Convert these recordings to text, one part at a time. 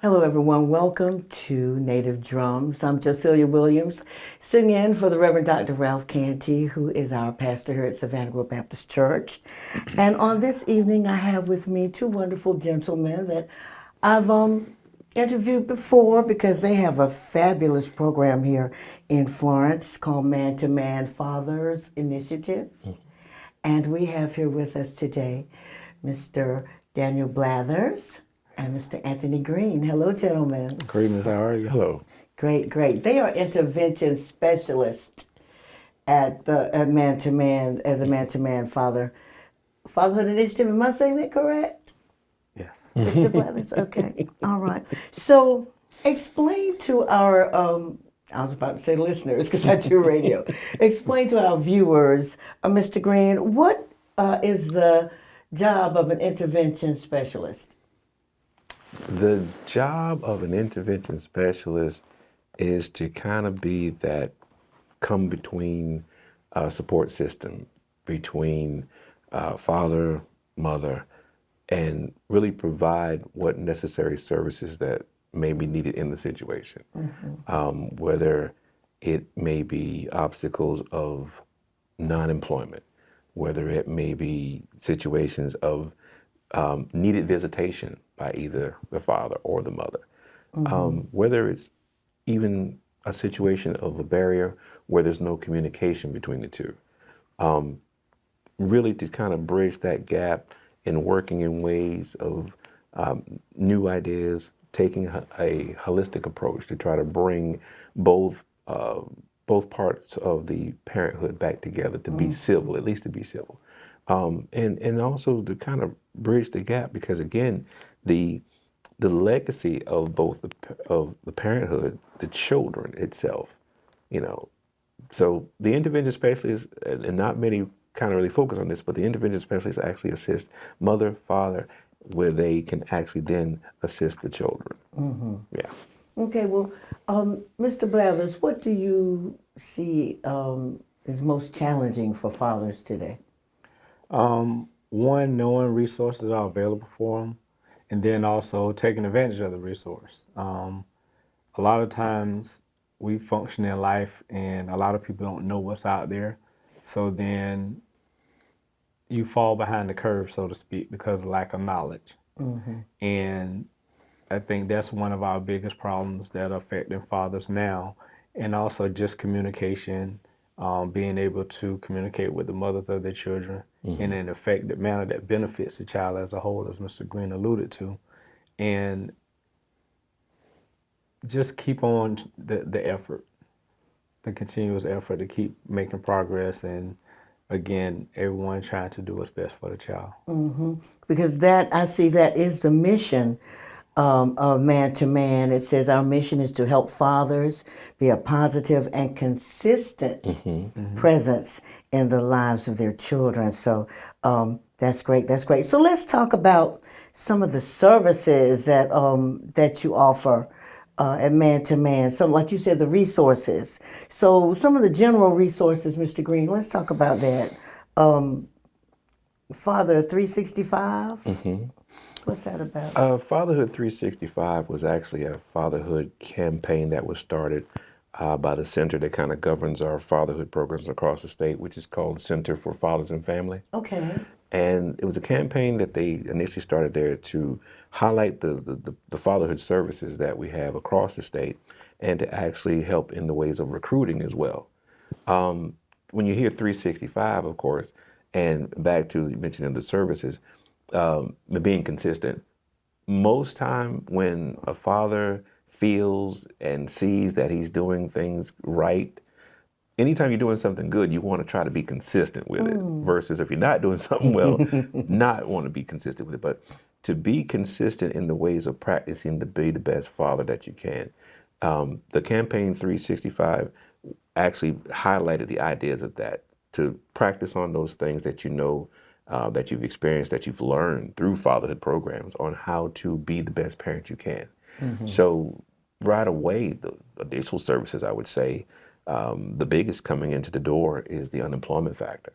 Hello, everyone. Welcome to Native Drums. I'm Josilia Williams, sitting in for the Reverend Dr. Ralph Canty, who is our pastor here at Savannah Grove Baptist Church. And on this evening, I have with me two wonderful gentlemen that I've interviewed before because they have a fabulous program here in Florence called Man Fatherhood Initiative. And we have here with us today Mr. Daniel Blathers and Mr. Anthony Green. Hello, gentlemen. Greetings, how are you? Hello. Great, great. They are intervention specialists at Man to Man, at the Man to Man Fatherhood Initiative. Am I saying that correct? Yes. Mr. Blathers? Okay. All right. So explain to our, I was about to say listeners because I do radio. Explain to our viewers, Mr. Green, what is the job of an intervention specialist? The job of an intervention specialist is to kind of be that come between support system between father, mother, and really provide what necessary services that may be needed in the situation. Whether it may be obstacles of non-employment, whether it may be situations of needed visitation by either the father or the mother, whether it's even a situation of a barrier where there's no communication between the two. Really to kind of bridge that gap in working in ways of new ideas, taking a holistic approach to try to bring both parts of the parenthood back together to be civil, at least to be civil. And also to kind of bridge the gap, because again, the legacy of both of the parenthood, the children itself, you know. So the intervention specialist, and not many kind of really focus on this, but the intervention specialist actually assist mother, father, where they can actually then assist the children. Yeah. Okay, well, Mr. Blathers, what do you see is most challenging for fathers today? One, knowing resources are available for them, and then also taking advantage of the resource. A lot of times we function in life and a lot of people don't know what's out there. So then you fall behind the curve, so to speak, because of lack of knowledge. And I think that's one of our biggest problems that are affecting fathers now. And also just communication, being able to communicate with the mothers of their children in an effective manner that benefits the child as a whole, as Mr. Green alluded to. And just keep on the effort, the continuous effort to keep making progress, and again, everyone trying to do what's best for the child. Because that, I see that is the mission of Man to Man. It says our mission is to help fathers be a positive and consistent presence in the lives of their children. So that's great. That's great. So let's talk about some of the services that that you offer at Man to Man. Some, like you said, the resources. So some of the general resources, Mr. Green. Let's talk about that. Father 365. What's that about? Fatherhood 365 was actually a fatherhood campaign that was started by the center that kind of governs our fatherhood programs across the state, which is called Center for Fathers and Family. Okay. And it was a campaign that they initially started there to highlight the fatherhood services that we have across the state and to actually help in the ways of recruiting as well. When you hear 365, of course, and back to you mentioning the services, being consistent, most time when a father feels and sees that he's doing things right, anytime you're doing something good, you want to try to be consistent with it, versus if you're not doing something well, not want to be consistent with it. But to be consistent in the ways of practicing to be the best father that you can. The campaign 365 actually highlighted the ideas of that, to practice on those things that you know, that you've experienced, that you've learned through fatherhood programs on how to be the best parent you can. So right away, the additional services, I would say, the biggest coming into the door is the unemployment factor.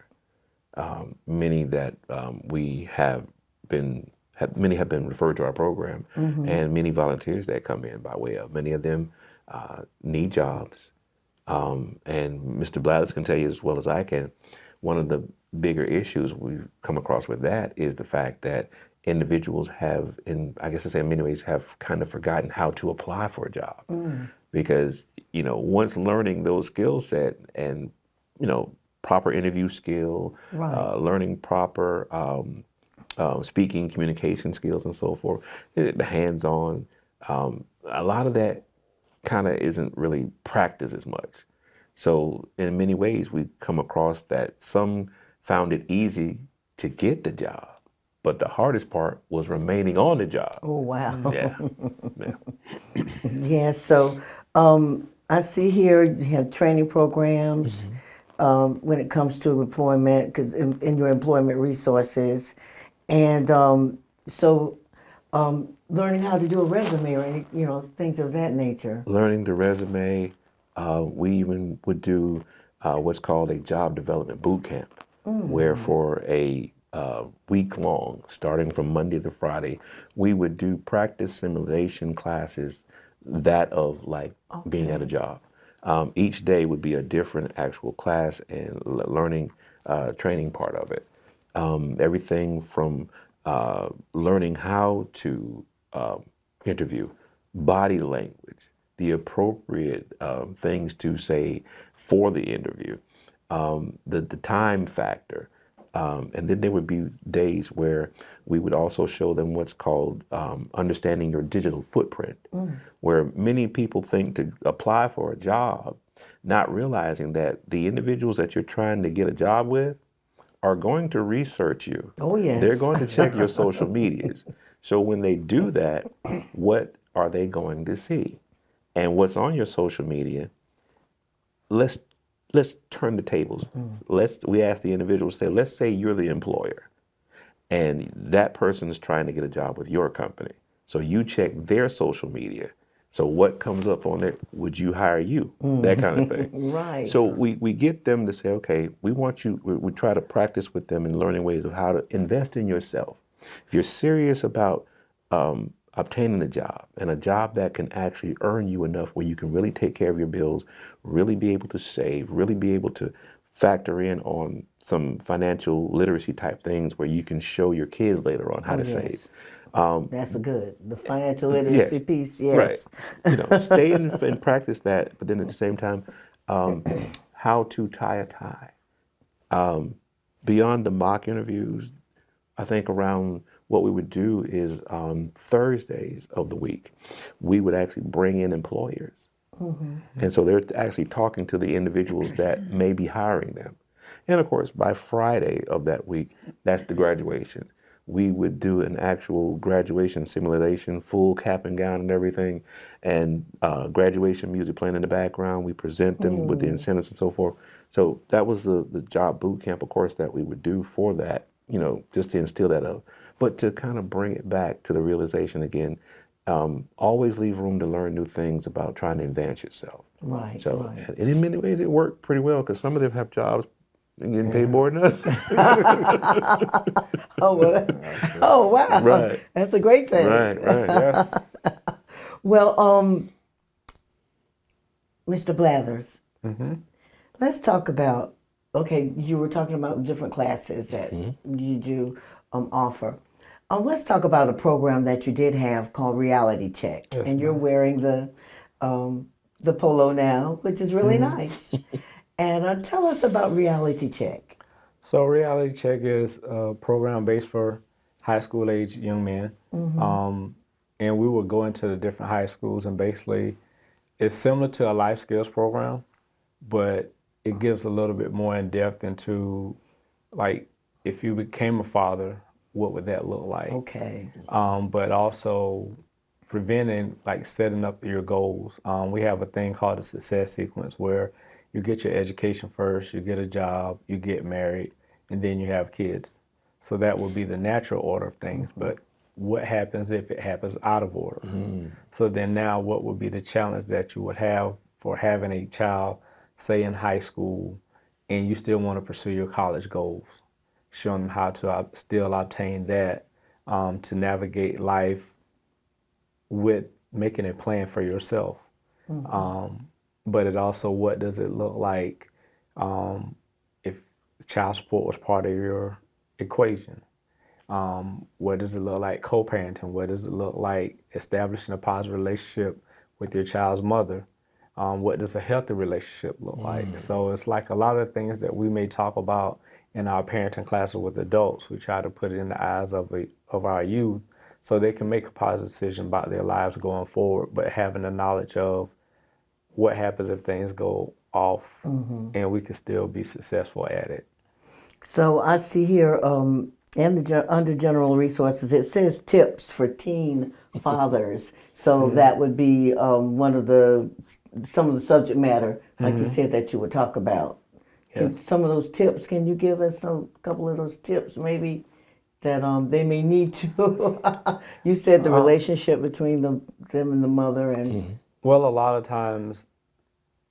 Many that we have many have been referred to our program, and many volunteers that come in by way of. Many of them need jobs. And Mr. Blathers can tell you as well as I can, one of the bigger issues we've come across with that is the fact that individuals have, I guess I say in many ways, have kind of forgotten how to apply for a job. Because, once learning those skill set and, proper interview skill, Right. learning proper speaking, communication skills and so forth, the hands-on, a lot of that kind of isn't really practiced as much. So in many ways, we come across that some found it easy to get the job, but the hardest part was remaining on the job. Oh, wow. Yeah. Yeah. Yeah, so I see here you have training programs when it comes to employment, 'cause in your employment resources, and learning how to do a resume or any, things of that nature. Learning the resume, we even would do what's called a job development boot camp, where for a week long, starting from Monday to Friday, we would do practice simulation classes that of like being at a job. Each day would be a different actual class and learning, training part of it. Everything from learning how to interview, body language, the appropriate things to say for the interview, the time factor. And then there would be days where we would also show them what's called understanding your digital footprint, where many people think to apply for a job, not realizing that the individuals that you're trying to get a job with are going to research you. Oh, yes. They're going to check your social medias. So when they do that, what are they going to see? And what's on your social media, let's turn the tables. We ask the individual, let's say you're the employer and that person is trying to get a job with your company. So you check their social media. So what comes up on it? Would you hire you? That kind of thing. Right. So we get them to say, okay, we want you, we try to practice with them in learning ways of how to invest in yourself. If you're serious about obtaining a job and a job that can actually earn you enough where you can really take care of your bills, really be able to save, really be able to factor in on some financial literacy type things where you can show your kids later on how to save. That's the financial literacy Yes. piece, yes. Right. Stay in and practice that, but then at the same time, how to tie a tie. Beyond the mock interviews, I think around what we would do is on Thursdays of the week, we would actually bring in employers. And so they're actually talking to the individuals that may be hiring them. And of course, by Friday of that week, that's the graduation. We would do an actual graduation simulation, full cap and gown and everything, and graduation music playing in the background. We present them with the incentives and so forth. So that was the job boot camp, of course, that we would do for that, just to instill that up. But to kind of bring it back to the realization again, always leave room to learn new things about trying to advance yourself. Right. So, right. and in many ways, it worked pretty well because some of them have jobs and getting paid more than us. Oh, well, oh, wow. Right. That's a great thing. Right. Yes. Well, Mr. Blathers, let's talk about, you were talking about different classes that you do offer. Let's talk about a program that you did have called Reality Check. Yes, and you're wearing the polo now, which is really nice. And tell us about Reality Check. So Reality Check is a program based for high school age young men. And we would go into the different high schools and basically it's similar to a life skills program, but it gives a little bit more in depth into like if you became a father, what would that look like? Okay. But also preventing like setting up your goals. We have a thing called a success sequence where you get your education first, you get a job, you get married, and then you have kids. So that would be the natural order of things. But what happens if it happens out of order? So then now what would be the challenge that you would have for having a child, say in high school, and you still want to pursue your college goals? Showing them how to still obtain that to navigate life with making a plan for yourself. But it also, what does it look like if child support was part of your equation? What does it look like co-parenting? What does it look like establishing a positive relationship with your child's mother? What does a healthy relationship look like? So it's like a lot of things that we may talk about in our parenting classes with adults. We try to put it in the eyes of our youth so they can make a positive decision about their lives going forward, but having the knowledge of what happens if things go off and we can still be successful at it. So I see here under general resources, it says tips for teen fathers. So that would be some of the subject matter, like you said, that you would talk about. Yes. Some of those tips, can you give us a couple of those tips maybe that they may need to? You said the relationship between them and the mother and Well, a lot of times,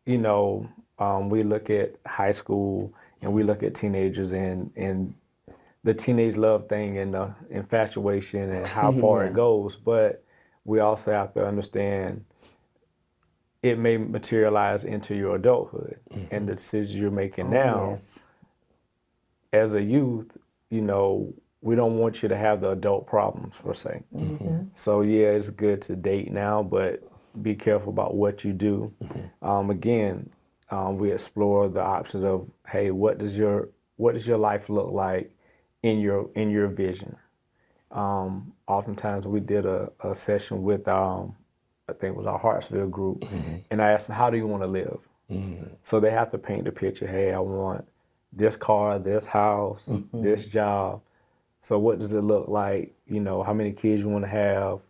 we look at high school and we look at teenagers and the teenage love thing and the infatuation and how far Yeah. it goes. But we also have to understand it may materialize into your adulthood and the decisions you're making now. yes. As a youth, we don't want you to have the adult problems per se. So yeah, it's good to date now, but be careful about what you do. Again, we explore the options of, hey, what does your life look like in your vision? Oftentimes we did a session with I think it was our Hartsville group, and I asked them, how do you want to live? So they have to paint the picture. Hey, I want this car, this house, this job. So what does it look like? How many kids you want to have?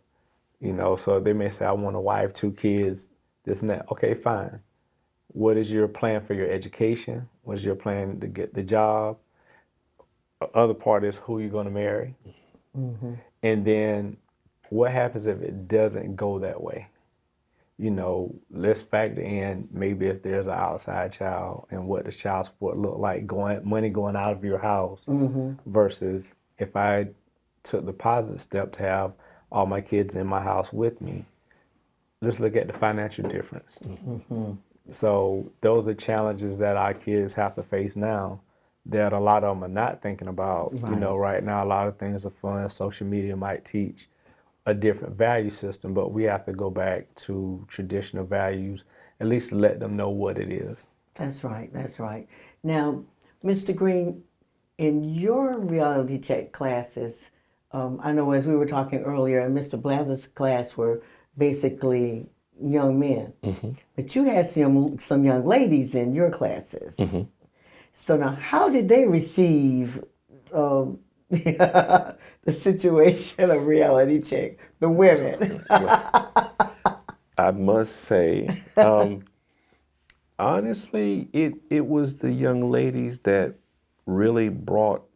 So they may say, I want a wife, 2 kids, this and that. Okay, fine. What is your plan for your education? What is your plan to get the job? The other part is who you're going to marry. And then what happens if it doesn't go that way? Let's factor in maybe if there's an outside child and what does child support look like, money going out of your house versus if I took the positive step to have all my kids in my house with me. Let's look at the financial difference. So those are challenges that our kids have to face now that a lot of them are not thinking about. Right now a lot of things are fun. Social media might teach a different value system, but we have to go back to traditional values, at least to let them know what it is. That's right. That's right. Now, Mr. Green, in your reality check classes, I know as we were talking earlier, in Mr. Blather's class were basically young men, but you had some young ladies in your classes. So now, how did they receive the situation of reality check? The women. I must say, honestly, it was the young ladies that really brought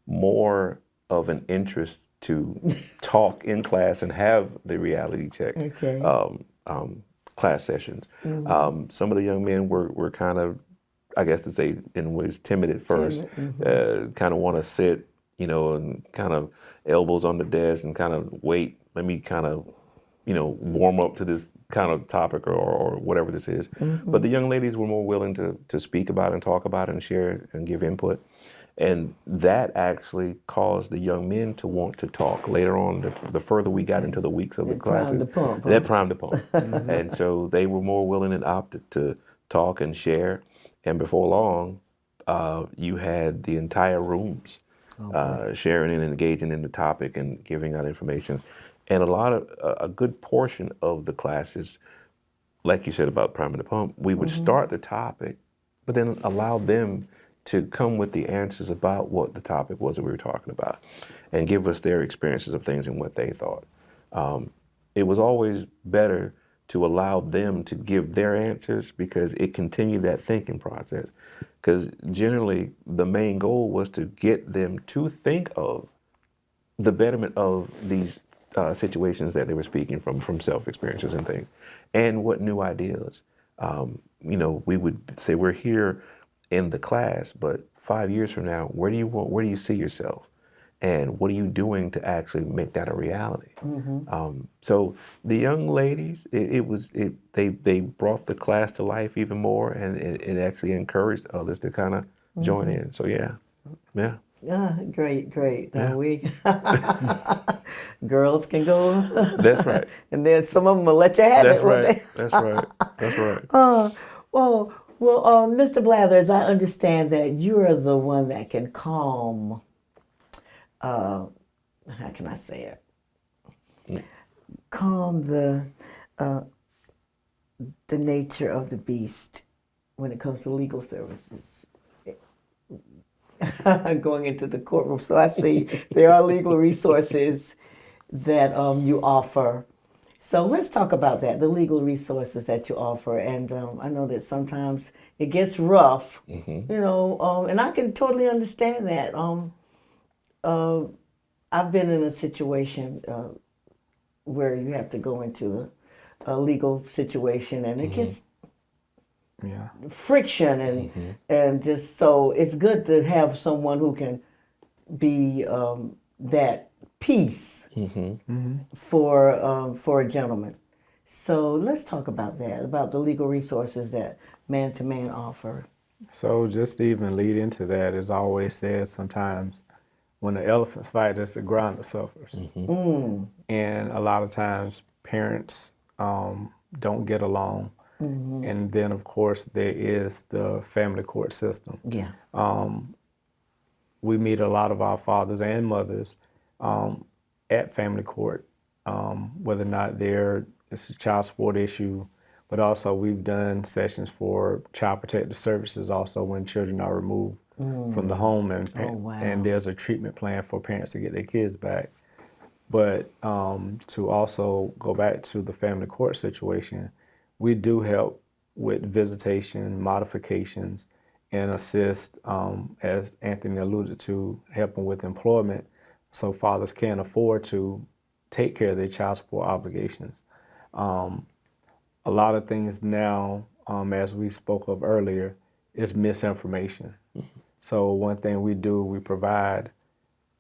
more of an interest to talk in class and have the reality check Okay. class sessions. Some of the young men were kind of, I guess to say, in ways timid at first, kind of want to sit, and kind of elbows on the desk and kind of wait. Let me kind of, warm up to this kind of topic or whatever this is. But the young ladies were more willing to speak about it and talk about it and share and give input. And that actually caused the young men to want to talk later on. The further we got into the weeks of the classes, that primed the pump. And so they were more willing and opted to talk and share. And before long, you had the entire rooms sharing and engaging in the topic and giving out information. And a good portion of the classes, like you said about priming the pump, we would start the topic, but then allow them to come with the answers about what the topic was that we were talking about and give us their experiences of things and what they thought. It was always better to allow them to give their answers because it continued that thinking process. Because generally, the main goal was to get them to think of the betterment of these situations that they were speaking from self-experiences and things, and what new ideas. We would say we're here in the class, but 5 years from now, where do you see yourself? And what are you doing to actually make that a reality? So the young ladies, they brought the class to life even more, and it actually encouraged others to kind of join in. So yeah. Great. Yeah. We girls can go, That's right. and then some of them will let you have That's it. What right. they? That's right. That's right. Mr. Blathers, I understand that you are the one that can calm. How can I say it? Calm the nature of the beast when it comes to legal services. Going into the courtroom, so I see there are legal resources that you offer. So let's talk about that, the legal resources that you offer. And I know that sometimes it gets rough, and I can totally understand that. I've been in a situation where you have to go into a legal situation, and it gets Yeah. friction, and just so it's good to have someone who can be that peace for a gentleman. So let's talk about that, about the legal resources that Man to Man offer. So just to even lead into that, it's always said sometimes when the elephants fight, it's the ground that suffers. And a lot of times parents don't get along. And then, of course, there is the family court system. Yeah. We meet a lot of our fathers and mothers at family court, whether or not it's a child support issue, but also we've done sessions for child protective services also when children are removed from the home, and wow. and there's a treatment plan for parents to get their kids back. But to also go back to the family court situation, we do help with visitation, modifications, and assist, as Anthony alluded to, helping with employment so fathers can afford to take care of their child support obligations. A lot of things now, as we spoke of earlier, is misinformation. So one thing we do, we provide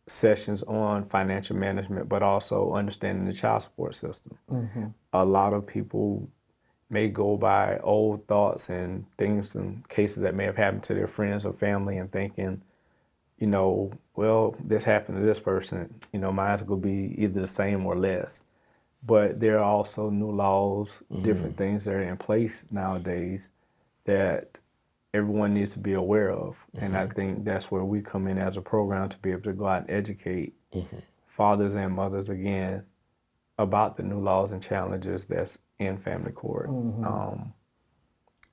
sessions on financial management, but also understanding the child support system. A lot of people may go by old thoughts and things and cases that may have happened to their friends or family and thinking, well, this happened to this person, mine's gonna be either the same or less. But there are also new laws, different things that are in place nowadays that everyone needs to be aware of. And I think that's where we come in as a program to be able to go out and educate fathers and mothers again about the new laws and challenges that's in family court.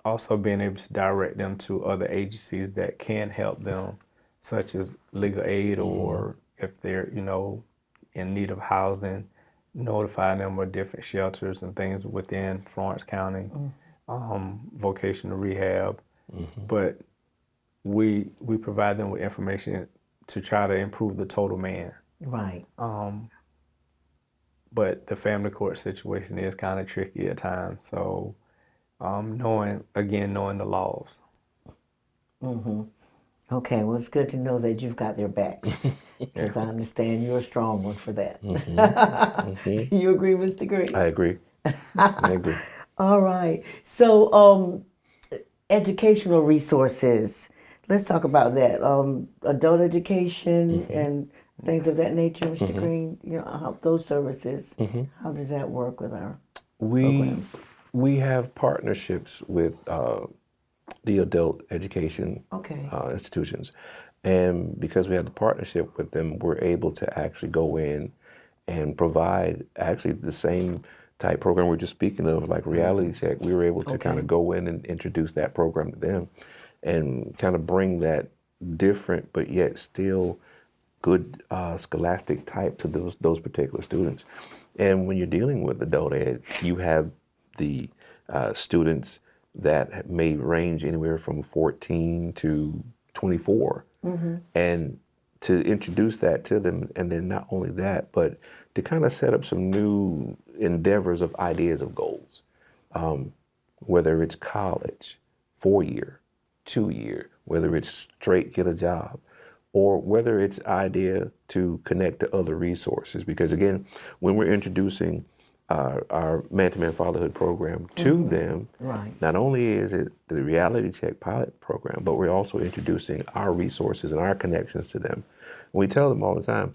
Also being able to direct them to other agencies that can help them, such as legal aid, or if they're, in need of housing, notify them of different shelters and things within Florence County, vocational rehab. But we provide them with information to try to improve the total man. Right. But the family court situation is kind of tricky at times. So knowing the laws. Okay, well, it's good to know that you've got their backs, because I understand you're a strong one for that. You agree, Mr. Green? I agree. I agree. All right. So, educational resources. Let's talk about that. Adult education and things of that nature, Mr. Green. How those services. How does that work with our programs? We have partnerships with the adult education Okay. institutions, and because we have the partnership with them, we're able to actually go in and provide actually the same type program we're just speaking of, like Reality Check. We were able to kind of go in and introduce that program to them and kind of bring that different but yet still good scholastic type to those particular students. And when you're dealing with adult ed, you have the students that may range anywhere from 14 to 24. And to introduce that to them, and then not only that, but to kind of set up some new endeavors of ideas of goals, whether it's college, 4-year, 2-year, whether it's straight get a job, or whether it's idea to connect to other resources. Because again, when we're introducing our Man-to-Man Fatherhood program to them, Right. not only is it the reality check pilot program, but we're also introducing our resources and our connections to them. We tell them all the time,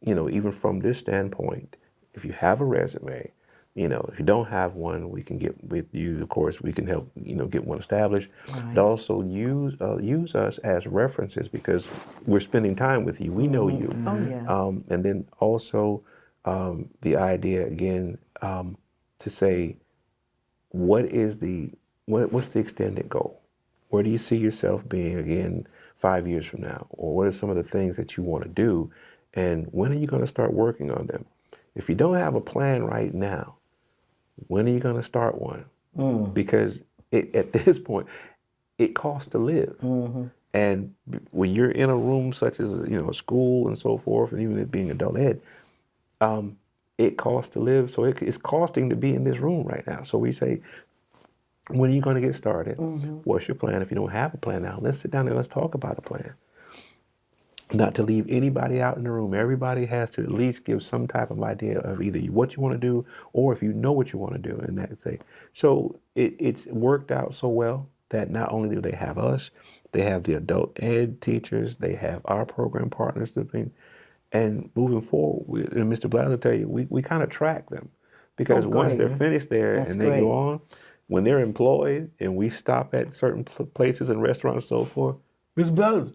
even from this standpoint, if you have a resume, if you don't have one, we can get with you. Of course, we can help, get one established. Right. But also use us as references because we're spending time with you. We know you. Oh, yeah. And then also the idea again to say, what's the extended goal? Where do you see yourself being again 5 years from now? Or what are some of the things that you want to do? And when are you going to start working on them? If you don't have a plan right now, when are you going to start one? Because at this point, it costs to live. And when you're in a room such as a school and so forth, and even it being adult ed, it costs to live. So it's costing to be in this room right now. So we say, when are you going to get started? What's your plan? If you don't have a plan now, let's sit down and let's talk about a plan. Not to leave anybody out in the room. Everybody has to at least give some type of idea of either what you want to do or if you know what you want to do. And that's it. So it's worked out so well that not only do they have us, they have the adult ed teachers, they have our program partners. And moving forward, and Mr. Blair will tell you, we kind of track them. Because once they're finished there That's and they go on, when they're employed and we stop at certain places and restaurants and so forth, Mr. Blair,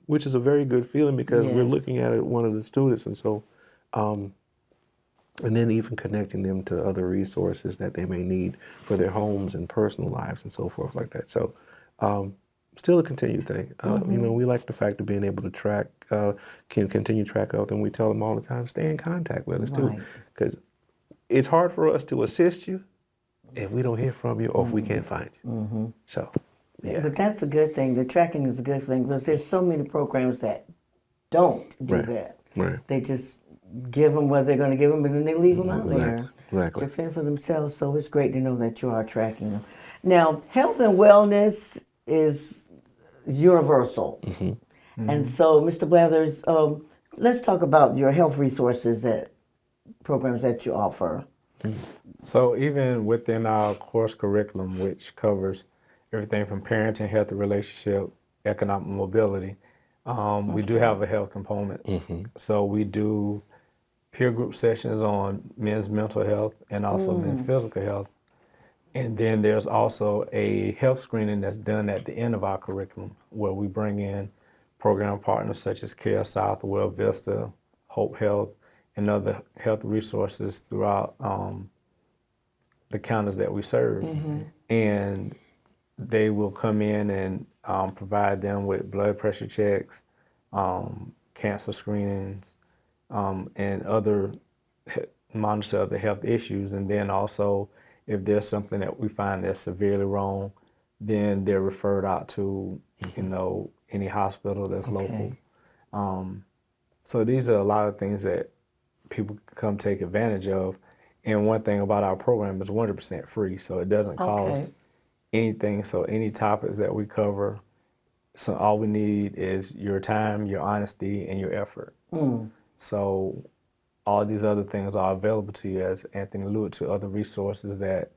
which is a very good feeling because we're looking at it, one of the students. And so, and then even connecting them to other resources that they may need for their homes and personal lives and so forth like that. So, still a continued thing. We like the fact of being able to track, can continue to track out, and we tell them all the time, stay in contact with us too. Because it's hard for us to assist you if we don't hear from you or if we can't find you. So, yeah. But that's a good thing. The tracking is a good thing because there's so many programs that don't do that. Right. They just give them what they're going to give them and then they leave them out there Exactly. to fend for themselves. So it's great to know that you are tracking them. Now, health and wellness is universal. And so, Mr. Blathers, let's talk about your health resources programs that you offer. So even within our course curriculum, which covers everything from parenting, healthy relationship, economic mobility, we do have a health component. So we do peer group sessions on men's mental health and also men's physical health. And then there's also a health screening that's done at the end of our curriculum where we bring in program partners such as Care South, Well Vista, Hope Health, and other health resources throughout the counties that we serve. And they will come in and provide them with blood pressure checks, cancer screenings, and other monitor the health issues. And then also, if there's something that we find that's severely wrong, then they're referred out to, any hospital that's local. So these are a lot of things that people can come take advantage of. And one thing about our program is 100% free, so it doesn't cost anything. So any topics that we cover, so all we need is your time, your honesty, and your effort. So all these other things are available to you, as Anthony alluded to, other resources that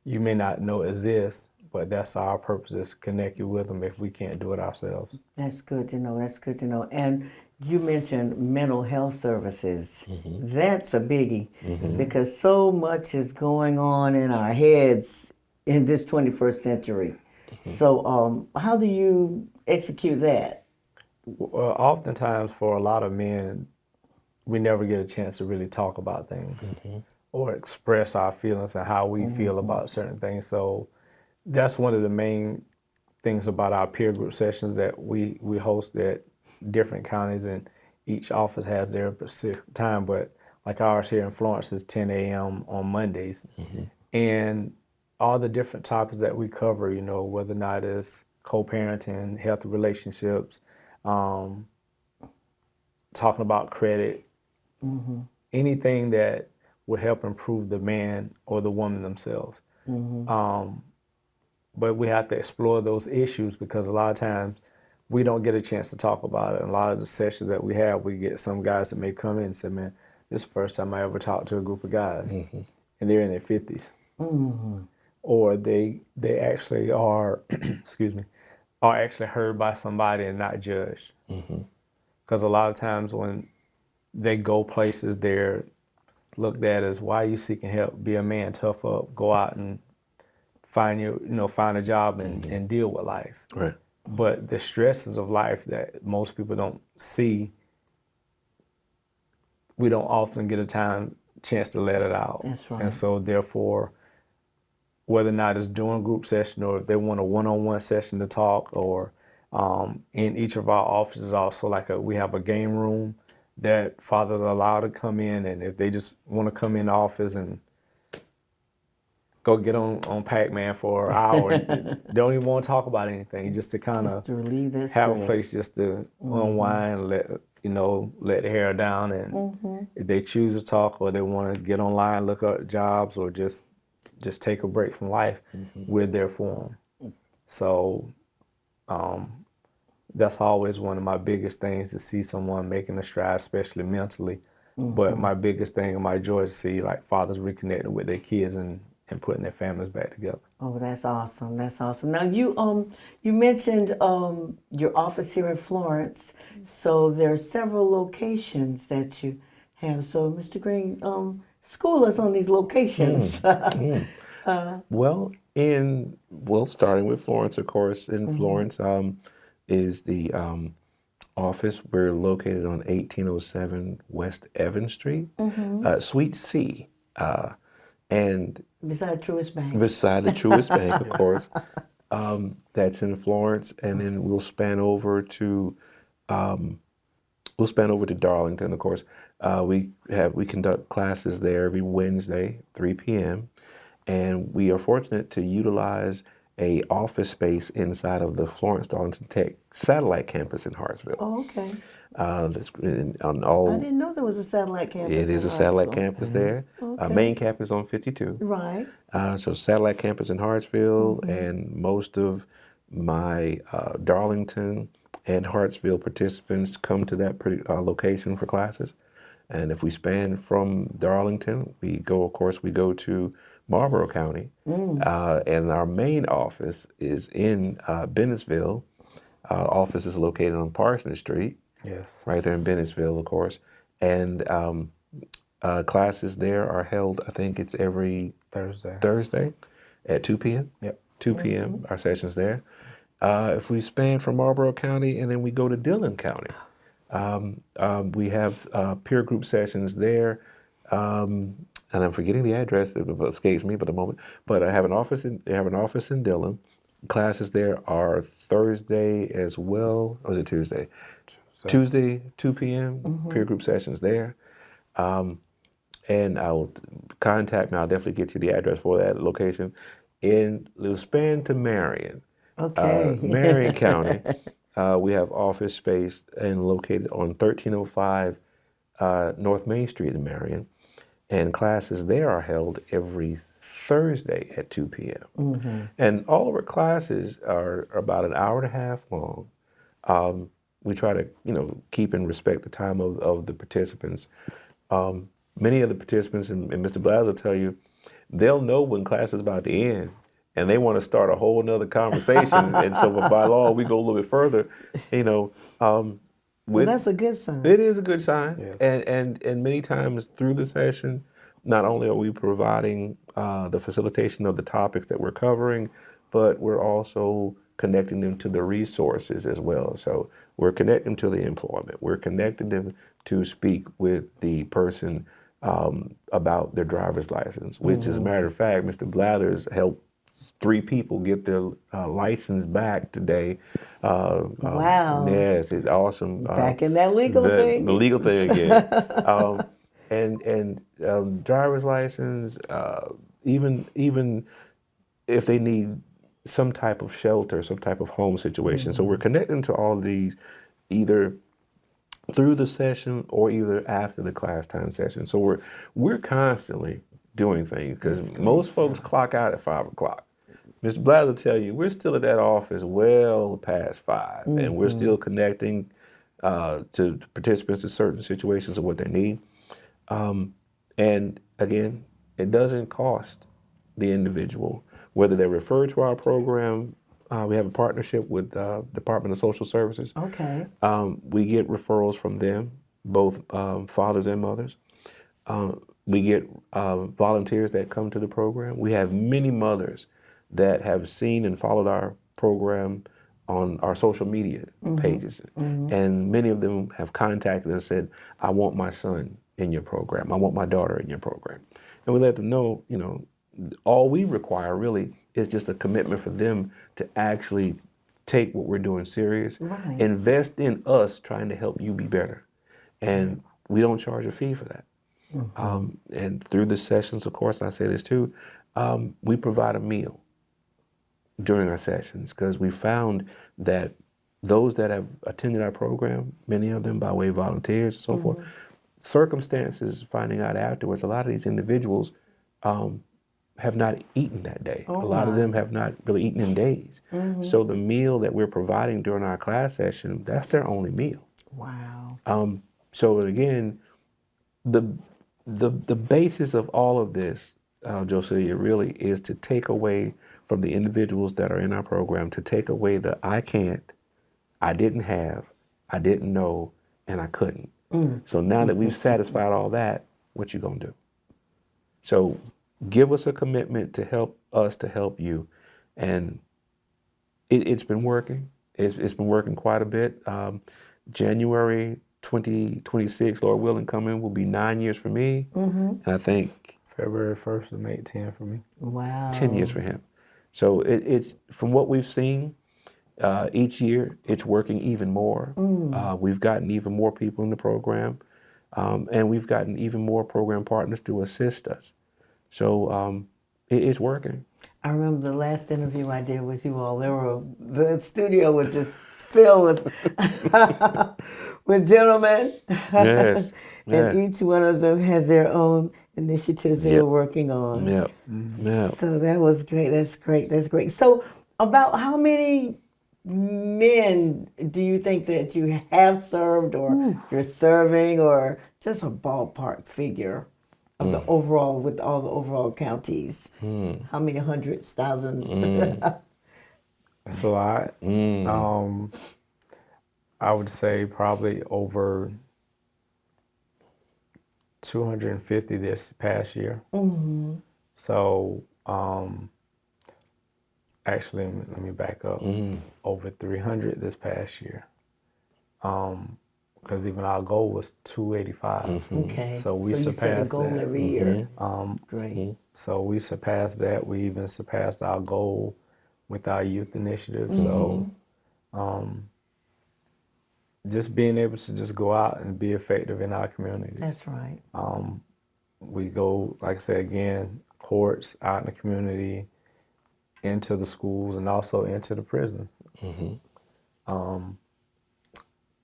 you may not know exist, but that's our purpose, is to connect you with them if we can't do it ourselves. That's good to know. That's good to know. And you mentioned mental health services. That's a biggie because so much is going on in our heads in this 21st century. So how do you execute that? Well, oftentimes for a lot of men, we never get a chance to really talk about things or express our feelings and how we feel about certain things. So that's one of the main things about our peer group sessions that we host at different counties, and each office has their specific time. But like ours here in Florence is 10 a.m. on Mondays. And all the different topics that we cover, whether or not it's co-parenting, healthy relationships, talking about credit, anything that will help improve the man or the woman themselves. but we have to explore those issues because a lot of times we don't get a chance to talk about it. And a lot of the sessions that we have, we get some guys that may come in and say, man, this is the first time I ever talked to a group of guys. And they're in their 50s. Or they actually are, excuse me, are actually heard by somebody and not judged. Because a lot of times when they go places, they're looked at as, why are you seeking help? Be a man, tough up, go out and find a job and deal with life. Right. But the stresses of life that most people don't see, we don't often get a chance to let it out. That's right. And so therefore, whether or not it's doing group session or if they want a one-on-one session to talk, or in each of our offices also, we have a game room that fathers are allowed to come in, and if they just want to come in the office and go get on Pac-Man for an hour, they don't even want to talk about anything, just to kind Just of to relieve their have a stress. place just to unwind, let the hair down, and if they choose to talk or they want to get online, look up jobs, or just take a break from life, we're there for them. So that's always one of my biggest things, to see someone making a stride, especially mentally. But my biggest thing and my joy is to see fathers reconnecting with their kids and putting their families back together. Oh, that's awesome. That's awesome. Now you mentioned your office here in Florence. So there are several locations that you have. So Mr. Green, school us on these locations. Well, starting with Florence, of course. In Florence is the office. We're located on 1807 West Evans Street, Suite C, and Beside Truist Bank. beside the Truist Bank, of course. That's in Florence, and then we'll span over to Darlington, of course. We conduct classes there every Wednesday, 3 p.m. And we are fortunate to utilize a office space inside of the Florence Darlington Tech satellite campus in Hartsville. Oh, okay. On I all, didn't know there was a satellite campus. it is in a satellite Hartsville. campus there. Okay. Main campus on 52. Right. So satellite campus in Hartsville, and most of my Darlington and Hartsville participants come to that location for classes. And if we span from Darlington, we go to Marlboro County, and our main office is in Bennettsville. Office is located on Parsons Street, Yes. right there in Bennettsville, of course. And classes there are held, I think it's every Thursday at 2 p.m. Yep. 2 p.m. Our sessions there. If we span from Marlboro County and then we go to Dillon County, we have peer group sessions there. And I'm forgetting the address; it escapes me for the moment. But I have an office in Dillon. Classes there are Thursday as well. Or is it Tuesday? Tuesday, 2 p.m. Peer group sessions there. And I'll contact me. I'll definitely get you the address for that location. In span to Marion, Okay. Marion County, we have office space and located on 1305 North Main Street in Marion. And classes there are held every Thursday at 2 p.m. And all of our classes are about an hour and a half long. We try to, keep and respect the time of the participants. Many of the participants, and Mr. Blas will tell you, they'll know when class is about to end, and they want to start a whole nother conversation. And so by law, we go a little bit further, Well, that's a good sign. It is a good sign. Yes. And many times through the session, not only are we providing the facilitation of the topics that we're covering, but we're also connecting them to the resources as well. So we're connecting to the employment. We're connecting them to speak with the person about their driver's license, which as a matter of fact, Mr. Blathers helped 3 people get their license back today. Wow. Yes, it's awesome. Back in that legal thing. The legal thing again. And driver's license, even if they need some type of shelter, some type of home situation. So we're connecting to all of these either through the session or either after the class time session. So we're constantly doing things because most folks clock out at 5 o'clock. Mr. Blas will tell you, we're still at that office well past 5, and we're still connecting to participants in certain situations of what they need. And again, it doesn't cost the individual, whether they're referred to our program. We have a partnership with Department of Social Services. Okay. We get referrals from them, both fathers and mothers. We get volunteers that come to the program. We have many mothers that have seen and followed our program on our social media pages. And many of them have contacted and said, I want my son in your program. I want my daughter in your program. And we let them know, all we require really is just a commitment for them to actually take what we're doing serious, Right. invest in us trying to help you be better. And we don't charge a fee for that. And through the sessions, of course, and I say this too, we provide a meal during our sessions, because we found that those that have attended our program, many of them by way of volunteers and so forth, circumstances finding out afterwards, a lot of these individuals have not eaten that day. Oh, a lot of my. them have not really eaten in days. So the meal that we're providing during our class session, that's their only meal. Wow. So again, the basis of all of this, Josiah, really is to take away from the individuals that are in our program, to take away the I can't, I didn't have, I didn't know, and I couldn't. So now that we've satisfied all that, what you gonna do? So give us a commitment to help us to help you. And it's been working. It's been working quite a bit. January 2026, Lord willing, coming will be 9 years for me. And I think February 1st will make 10 for me. Wow. 10 years for him. So it's from what we've seen each year, it's working even more. We've gotten even more people in the program, and we've gotten even more program partners to assist us. So it's working. I remember the last interview I did with you all. The studio was just filled with gentlemen, Yes. and Yeah. each one of them had their own initiatives they Yep. were working on. Yep. Yep. So that was great. That's great. That's great. So, about how many men do you think that you have served, or you're serving, or just a ballpark figure of the overall, with all the overall counties? How many hundreds, thousands? That's a lot. I would say probably over 250 this past year. So actually, let me back up. Over 300 this past year. Because even our goal was 285. Okay. So we you set a surpassed goal that. every year. Great. So we surpassed that. We even surpassed our goal with our youth initiative. So just being able to just go out and be effective in our community. That's right. We go, like I said again, courts out in the community, into the schools, and also into the prisons.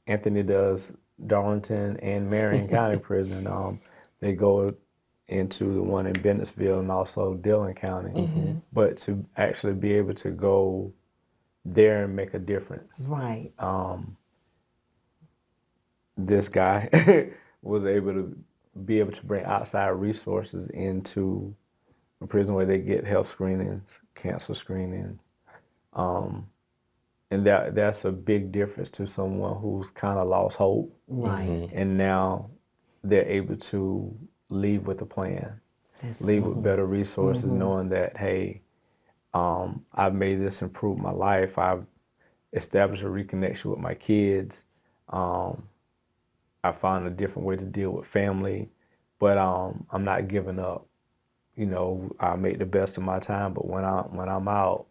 Anthony does Darlington and Marion County Prison. They go into the one in Bennettsville and also Dillon County. But to actually be able to go there and make a difference. Right. This guy was able to bring outside resources into a prison where they get health screenings, cancer screenings. And that's a big difference to someone who's kind of lost hope. Right. And now they're able to leave with a plan, leave with better resources, knowing that, hey, I've made this improve my life. I've established a reconnection with my kids. I found a different way to deal with family, but I'm not giving up. I make the best of my time, but when I'm out,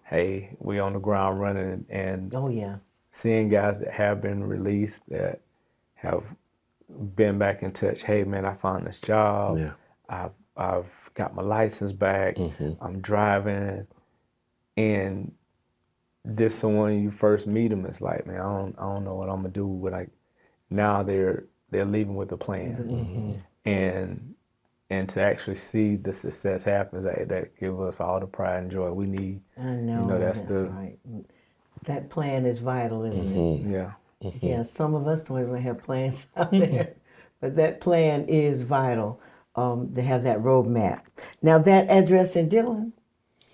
hey, we on the ground running, and Oh yeah. seeing guys that have been released, that have been back in touch. Hey man, I found this job. Yeah. I've got my license back. I'm driving, and this when you first meet them, it's like, man, I don't know what I'm gonna do. But now they're leaving with a plan, and and to actually see the success happen, that give us all the pride and joy we need. I know, That's that's the right. That plan is vital, isn't it? yeah. Yeah, some of us don't even have plans out there, but that plan is vital to have that roadmap. Now, that address in Dillon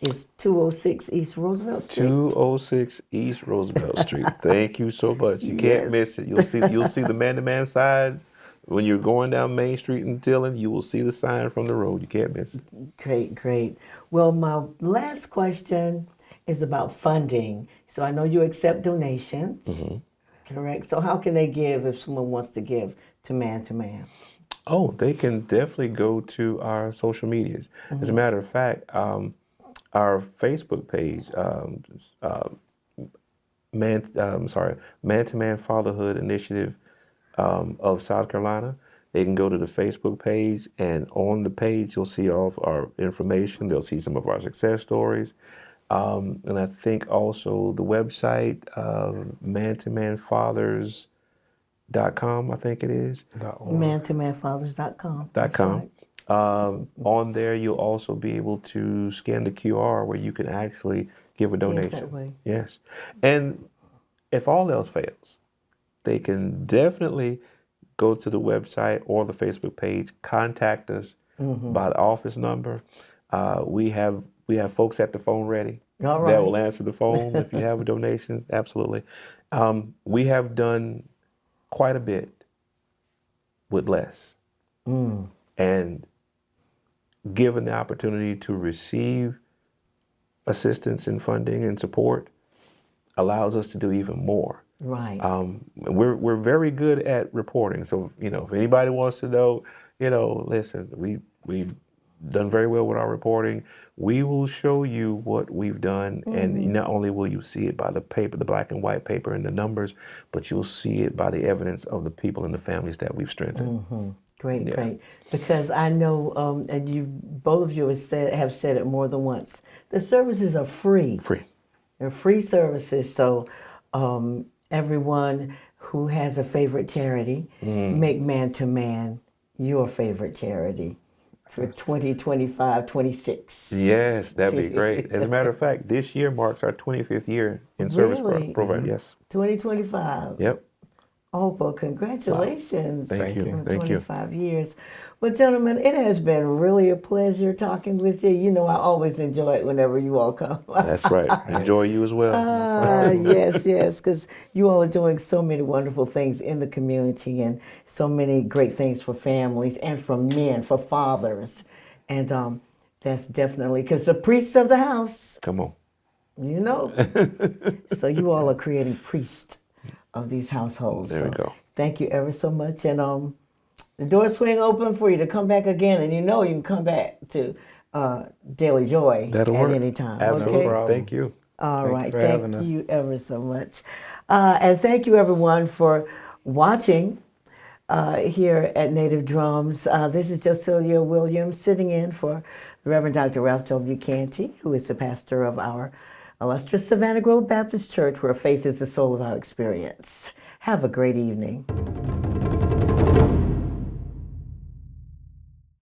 is 206 East Roosevelt Street. 206 East Roosevelt Street. Thank you so much. You can't Yes. miss it. You'll see the man-to-man side when you're going down Main Street in Dillon. You will see the sign from the road. You can't miss it. Great, great. Well, my last question is about funding. So I know you accept donations, correct? So how can they give if someone wants to give to Man to Man? Oh, they can definitely go to our social medias. As a matter of fact, our Facebook page, Man to Man Fatherhood Initiative of South Carolina. They can go to the Facebook page, and on the page, you'll see all of our information. They'll see some of our success stories. And I think also the website, mantomanfathers.com, I think it is. mantomanfathers.com. That's .com. right. On there, you'll also be able to scan the QR where you can actually give a donation. that way. Yes. And if all else fails, they can definitely go to the website or the Facebook page, contact us by the office number. We have folks at the phone ready All that will right. answer the phone if you have a donation. Absolutely. We have done quite a bit with less. And given the opportunity to receive assistance and funding and support allows us to do even more. Right. We're very good at reporting. So, if anybody wants to know, listen, we've done very well with our reporting. We will show you what we've done, and not only will you see it by the paper, the black and white paper and the numbers, but you'll see it by the evidence of the people and the families that we've strengthened. Great, Yeah. great. Because I know, and both of you have said it more than once. The services are free. Free. They're free services. So everyone who has a favorite charity, make Man to Man your favorite charity for 2025, 26. Yes, that'd be great. As a matter of fact, this year marks our 25th year in service Really? program. Yes. 2025. Yep. Oh, well, congratulations. Thank you. On Thank you. 25 years. Well, gentlemen, it has been really a pleasure talking with you. I always enjoy it whenever you all come. That's right. Enjoy you as well. Yes, because you all are doing so many wonderful things in the community and so many great things for families and for men, for fathers. And that's definitely, because the priest of the house, Come on. so you all are creating priests of these households. There we go. Thank you ever so much. And the doors swing open for you to come back again. And you can come back to Daily Joy That'll at work. any time. Absolutely. Okay? Thank you. All Thank you right. for having Thank us. you ever so much. And thank you, everyone, for watching here at Native Drums. This is Josilia Williams sitting in for the Reverend Dr. Ralph W. Canty, who is the pastor of our illustrious Savannah Grove Baptist Church, where faith is the soul of our experience. Have a great evening.